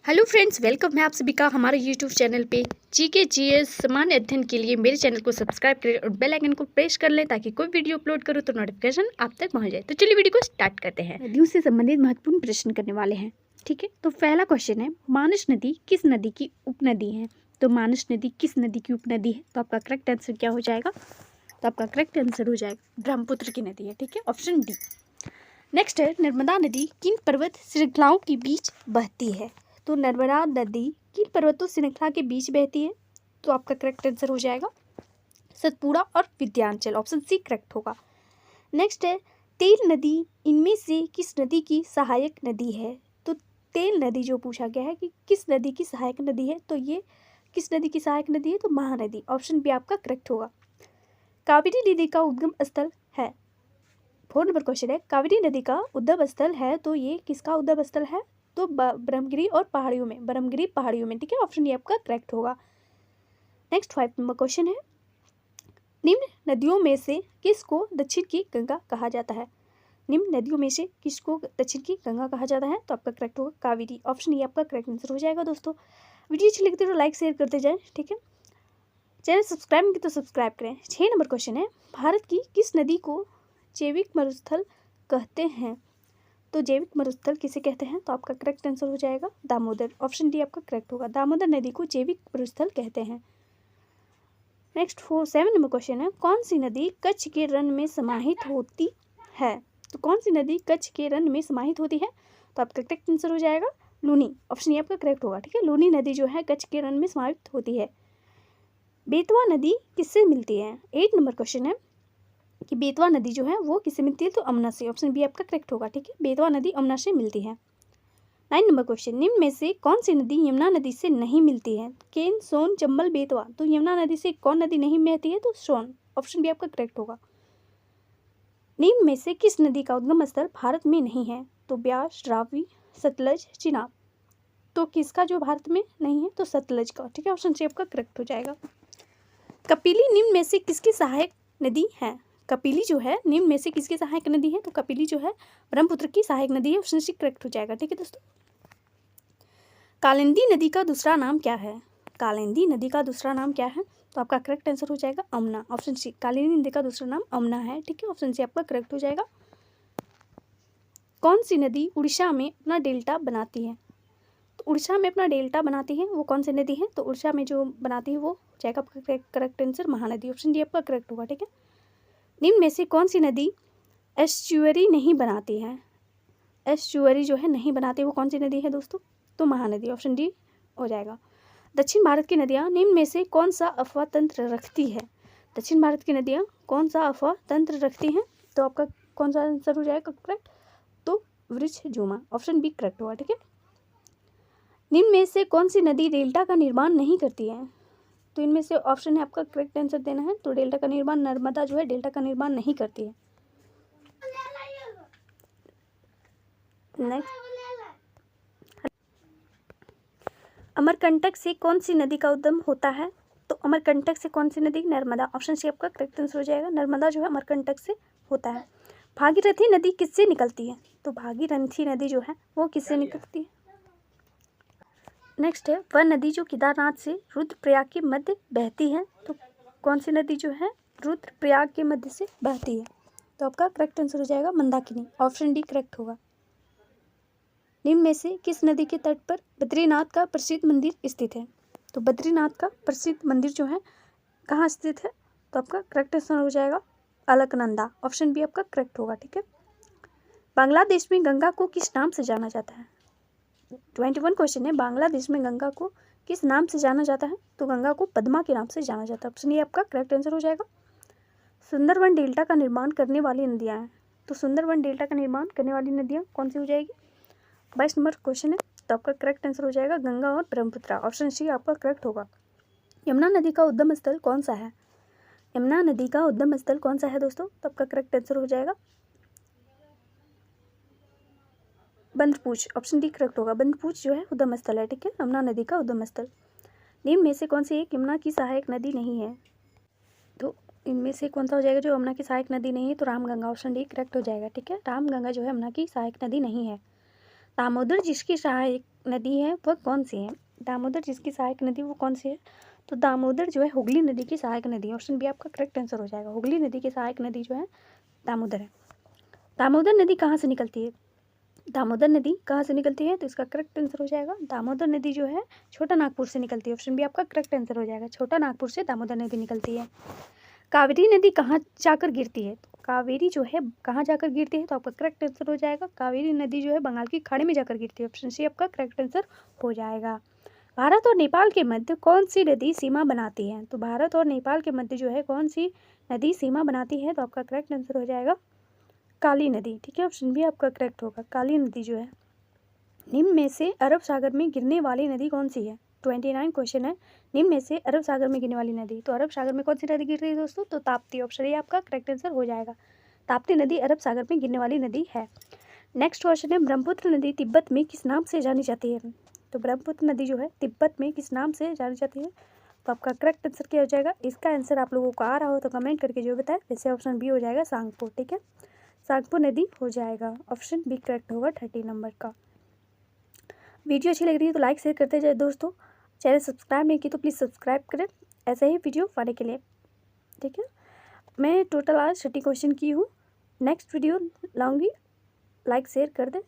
Hello friends, welcome है आप सभी का हमारे यूट्यूब चैनल पे। जीके जीएस सामान्य अध्ययन के लिए मेरे चैनल को सब्सक्राइब करें और बेल आइकन को प्रेस कर लें ताकि कोई वीडियो अपलोड करूँ तो नोटिफिकेशन आप तक पहुंच जाए। तो चलिए वीडियो को स्टार्ट करते हैं। नदियों से संबंधित महत्वपूर्ण प्रश्न करने वाले हैं, ठीक है। तो पहला क्वेश्चन है, मानस नदी किस नदी की उपनदी है? तो मानस नदी किस नदी की उपनदी है? तो आपका करेक्ट आंसर क्या हो जाएगा? तो आपका करेक्ट आंसर हो जाएगा ब्रह्मपुत्र की नदी है, ठीक है, ऑप्शन डी। नेक्स्ट है, नर्मदा नदी किन पर्वत श्रृंखलाओं के बीच बहती है? तो नर्मदा नदी किन पर्वतों श्रृंखला के बीच बहती है? तो आपका करेक्ट आंसर हो जाएगा सतपुड़ा और विंध्याचल, ऑप्शन सी करेक्ट होगा। नेक्स्ट है, तेल नदी इनमें से किस नदी की सहायक नदी है? तो तेल नदी जो पूछा गया है कि किस नदी की सहायक नदी है, तो ये किस नदी की सहायक नदी है? तो महानदी, ऑप्शन बी आपका करेक्ट होगा। कावेरी नदी का उद्गम स्थल है, 4 नंबर क्वेश्चन है, कावेरी नदी का उद्गम स्थल है तो ये किसका उद्गम स्थल है? तो ब्रह्मगिरी और पहाड़ियों में, ब्रह्मगिरी पहाड़ियों में, ठीक है, ऑप्शन ये आपका करेक्ट होगा। नेक्स्ट 5 नंबर क्वेश्चन है, निम्न नदियों में से किसको दक्षिण की गंगा कहा जाता है? निम्न नदियों में से किसको दक्षिण की गंगा कहा जाता है? तो आपका करेक्ट होगा कावेरी, ऑप्शन ये आपका करेक्ट आंसर हो जाएगा। दोस्तों वीडियो अच्छी लगती है तो लाइक शेयर करते जाएं, ठीक है। चैनल सब्सक्राइब नहीं तो सब्सक्राइब करें। 6 नंबर क्वेश्चन है, भारत की किस नदी को जैविक मरुस्थल कहते हैं? तो जैविक मरुस्थल किसे कहते हैं? तो आपका करेक्ट आंसर हो जाएगा दामोदर, ऑप्शन डी आपका करेक्ट होगा। दामोदर नदी को जैविक मरुस्थल कहते हैं। नेक्स्ट 7 नंबर क्वेश्चन है, कौन सी नदी कच्छ के रण में समाहित होती है? तो कौन सी नदी कच्छ के रण में समाहित होती है? तो आपका करेक्ट आंसर हो जाएगा लूनी, ऑप्शन ये आपका करेक्ट होगा, ठीक है। लूनी नदी जो है कच्छ के रण में समाहित होती है। बेतवा नदी किससे मिलती है? 8 नंबर क्वेश्चन है कि बेतवा नदी जो है वो किससे मिलती है? तो अमना से, ऑप्शन बी आपका करेक्ट होगा, ठीक है। बेतवा नदी अमना से मिलती है। 9 नंबर क्वेश्चन, निम्न में से कौन सी नदी यमुना नदी से नहीं मिलती है? केन, सोन, चंबल, बेतवा। तो यमुना नदी से कौन नदी नहीं मिलती है? तो सोन, ऑप्शन बी आपका करेक्ट होगा। निम्न में से किस नदी का उद्गम स्थल भारत में नहीं है? तो ब्यास, रावी, सतलज, चिनाब। तो किसका जो भारत में नहीं है? तो सतलज का, ठीक है, ऑप्शन सी आपका करेक्ट हो जाएगा। कपिली निम्न में से किसकी सहायक नदी है? कपिली जो है निम्न में से किसकी सहायक नदी है? तो कपिली जो है ब्रह्मपुत्र की सहायक नदी है, ऑप्शन सी करेक्ट हो जाएगा, ठीक है दोस्तों। कालिंदी नदी का दूसरा नाम क्या है? कालिंदी नदी का दूसरा नाम क्या है? तो आपका करेक्ट आंसर हो जाएगा अमना, ऑप्शन सी। कालिंदी नदी का दूसरा नाम अमना है, ठीक है, ऑप्शन सी आपका करेक्ट हो जाएगा। कौन सी नदी उड़ीसा में अपना डेल्टा बनाती है? तो उड़ीसा में अपना डेल्टा बनाती है वो कौन सी नदी है? तो उड़ीसा में जो बनाती है वो हो जाएगा आपका correct answer Mahanadi, option D आपका करेक्ट होगा, ठीक है। निम्न में से कौन सी नदी एस्चुअरी नहीं बनाती है? एस्चुअरी जो है नहीं बनाती वो कौन सी नदी है दोस्तों? तो महानदी, ऑप्शन डी हो जाएगा। दक्षिण भारत की नदियाँ निम्न में से कौन सा अफवाह तंत्र रखती है? दक्षिण भारत की नदियाँ कौन सा अफवाह तंत्र रखती हैं? तो आपका कौन सा आंसर हो जाएगा करेक्ट? तो वृक्षजुमा, ऑप्शन बी करेक्ट होगा, ठीक है। निम्न में से कौन सी नदी डेल्टा का निर्माण नहीं करती है? तो इनमें से ऑप्शन है आपका करेक्ट आंसर देना है। तो डेल्टा का निर्माण, नर्मदा जो है डेल्टा का निर्माण नहीं करती है। नेक्स्ट, अमरकंटक से कौन सी नदी का उद्गम होता है? तो अमरकंटक से कौन सी नदी? नर्मदा, ऑप्शन सी आपका करेक्ट आंसर हो जाएगा। नर्मदा जो है अमरकंटक से होता है। भागीरथी नदी किससे निकलती है? तो भागीरथी नदी जो है वो किससे निकलती है? नेक्स्ट है, वह नदी जो केदारनाथ से रुद्रप्रयाग के मध्य बहती है। तो कौन सी नदी जो है रुद्रप्रयाग के मध्य से बहती है? तो आपका करेक्ट आंसर हो जाएगा मंदाकिनी, ऑप्शन डी करेक्ट होगा। निम्न में से किस नदी के तट पर बद्रीनाथ का प्रसिद्ध मंदिर स्थित है? तो बद्रीनाथ का प्रसिद्ध मंदिर जो है कहाँ स्थित है? तो आपका करेक्ट आंसर हो जाएगा अलकनंदा, ऑप्शन बी आपका करेक्ट होगा, ठीक है। बांग्लादेश में गंगा को किस नाम से जाना जाता है? 21 क्वेश्चन है, बांग्लादेश में गंगा को किस नाम से जाना जाता है? तो गंगा को पद्मा के नाम से जाना जाता है, ऑप्शन ए आपका करेक्ट आंसर हो जाएगा। सुंदरवन डेल्टा का निर्माण करने वाली नदियाँ हैं। तो सुंदरवन डेल्टा का निर्माण करने वाली नदियाँ कौन सी हो जाएगी? 22 नंबर क्वेश्चन है, तो आपका करेक्ट आंसर हो जाएगा गंगा और ब्रह्मपुत्र, ऑप्शन सी आपका करेक्ट होगा। यमुना नदी का उद्गम स्थल कौन सा है? यमुना नदी का उद्गम स्थल कौन सा है दोस्तों? तो आपका करेक्ट आंसर हो जाएगा बंदरपूछ, ऑप्शन डी करेक्ट होगा। बंदरपूछ जो है उद्गम स्थल है, ठीक है, यमुना नदी का उद्गम स्थल। निम्न में से कौन सी एक यमुना की सहायक नदी नहीं है? तो इनमें से कौन सा हो जाएगा जो यमुना की सहायक नदी नहीं है? तो रामगंगा, ऑप्शन डी करेक्ट हो जाएगा, ठीक है। रामगंगा जो है यमुना की सहायक नदी नहीं है। दामोदर जिसकी सहायक नदी है वह कौन सी है? दामोदर जिसकी सहायक नदी वो कौन सी है? तो दामोदर जो है हुगली नदी की सहायक नदी है। ऑप्शन बी आपका करेक्ट आंसर हो जाएगा। हुगली नदी की सहायक नदी जो है दामोदर है। दामोदर नदी कहाँ से निकलती है? दामोदर नदी कहाँ से निकलती है? तो इसका करेक्ट आंसर हो जाएगा दामोदर नदी जो है छोटा नागपुर से निकलती है। ऑप्शन बी आपका करेक्ट आंसर हो जाएगा। छोटा नागपुर से दामोदर नदी निकलती है। कावेरी नदी कहाँ जाकर गिरती है? तो कावेरी जो है कहाँ जाकर गिरती है? तो आपका करेक्ट आंसर हो जाएगा कावेरी नदी जो है बंगाल की खाड़ी में जाकर गिरती है। ऑप्शन सी आपका करेक्ट आंसर हो जाएगा। भारत और नेपाल के मध्य कौन सी नदी सीमा बनाती है? तो भारत और नेपाल के मध्य जो है कौन सी नदी सीमा बनाती है? तो आपका करेक्ट आंसर हो जाएगा काली नदी। ठीक है, ऑप्शन बी आपका करेक्ट होगा। काली नदी जो है निम्न में से अरब सागर में गिरने वाली नदी कौन सी है? 29 क्वेश्चन है। निम्न में से अरब सागर में गिरने वाली नदी, तो अरब सागर में कौन सी नदी गिर रही है दोस्तों? तो ताप्ती। ऑप्शन ए आपका करेक्ट आंसर हो जाएगा। ताप्ती नदी अरब सागर में गिरने वाली नदी है। नेक्स्ट क्वेश्चन है ब्रह्मपुत्र नदी तिब्बत में किस नाम से जानी जाती है? तो ब्रह्मपुत्र नदी जो है तिब्बत में किस नाम से जानी जाती है? तो आपका करेक्ट आंसर क्या हो जाएगा? इसका आंसर आप लोगों को आ रहा हो तो कमेंट करके जो बताए। वैसे ऑप्शन बी हो जाएगा सांगपो। ठीक है, सांगपो नदी हो जाएगा। ऑप्शन बी करेक्ट होगा 30 नंबर का। वीडियो अच्छी लग रही है तो लाइक शेयर करते जाए दोस्तों। चैनल सब्सक्राइब नहीं की तो प्लीज़ सब्सक्राइब करें ऐसे ही वीडियो पाने के लिए। ठीक है, मैं टोटल आज 30 क्वेश्चन की हूँ। नेक्स्ट वीडियो लाऊंगी, लाइक शेयर कर दें।